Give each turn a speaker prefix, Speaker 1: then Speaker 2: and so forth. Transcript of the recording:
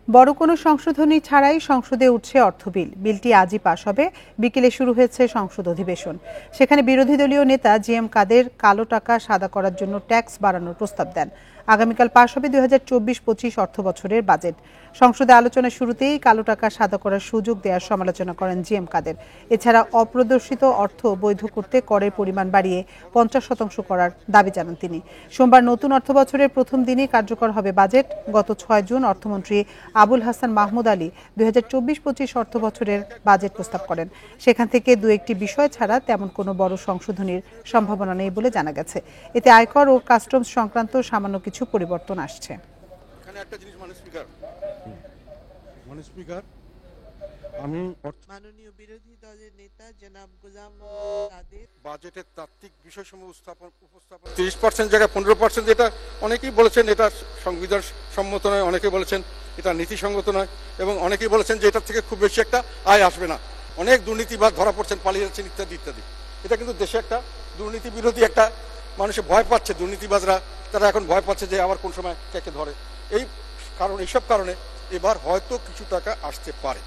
Speaker 1: বড় কোনো সংশোধনী ছাড়াই সংসদে উঠছে অর্থ বিল। বিলটি আজই পাশ হবে। বিকেলে শুরু হয়েছে সংসদ অধিবেশন। সেখানে বিরোধী দলীয় নেতা জিএম কাদের কালো টাকা সাদা করার জন্য ট্যাক্স বাড়ানোর প্রস্তাব দেন। আগামীকাল পাশ হবে 2024-25 অর্থ বছরের বাজেট। সংসদে আলোচনার শুরুতেই কালো টাকা সাদা করার সুযোগ দেওয়ার সমালোচনা করেন জিএম কাদের। এছাড়া অপ্রদর্শিত অর্থ বৈধ করতে করের পরিমাণ বাড়িয়ে 50% করার দাবি জানান তিনি। সোমবার নতুন অর্থ বছরের প্রথম দিনই কার্যকর হবে বাজেট। গত 6 জুন অর্থমন্ত্রী আবুল হাসান মাহমুদ আলী 2024-25 অর্থ বছরের বাজেট প্রস্তাব করেন। সেখান থেকে দু একটি বিষয় ছাড়া তেমন কোনো বড় সংশোধনীর সম্ভাবনা নেই বলে জানা গেছে। এতে আয়কর ও কাস্টমস সংক্রান্ত সামান্য কিছু পরিবর্তন আসছে।
Speaker 2: আমি
Speaker 3: মাননীয় বিরোধী দলের নেতা জনাব গোলাম কাদের
Speaker 2: বাজেটের তাত্ত্বিক বিষয়সমূহ উপস্থাপন 30% জায়গায় 15%, এটা অনেকেই বলেছেন এটা সংবিধান সম্মত নয়, অনেকে বলেছেন এটা নীতিসঙ্গত নয়, এবং অনেকেই বলেছেন যে এটার থেকে খুব বেশি একটা আয় আসবে না। অনেক দুর্নীতিবাজ ধরা পড়ছেন, পালিয়ে যাচ্ছেন, ইত্যাদি ইত্যাদি। এটা কিন্তু দেশে একটা দুর্নীতি বিরোধী একটা মানুষে ভয় পাচ্ছে, দুর্নীতিবাজরা তারা এখন ভয় পাচ্ছে যে আবার কোন সময় কে ধরে। এইসব কারণে এবার হয়তো কিছু টাকা আসতে পারে।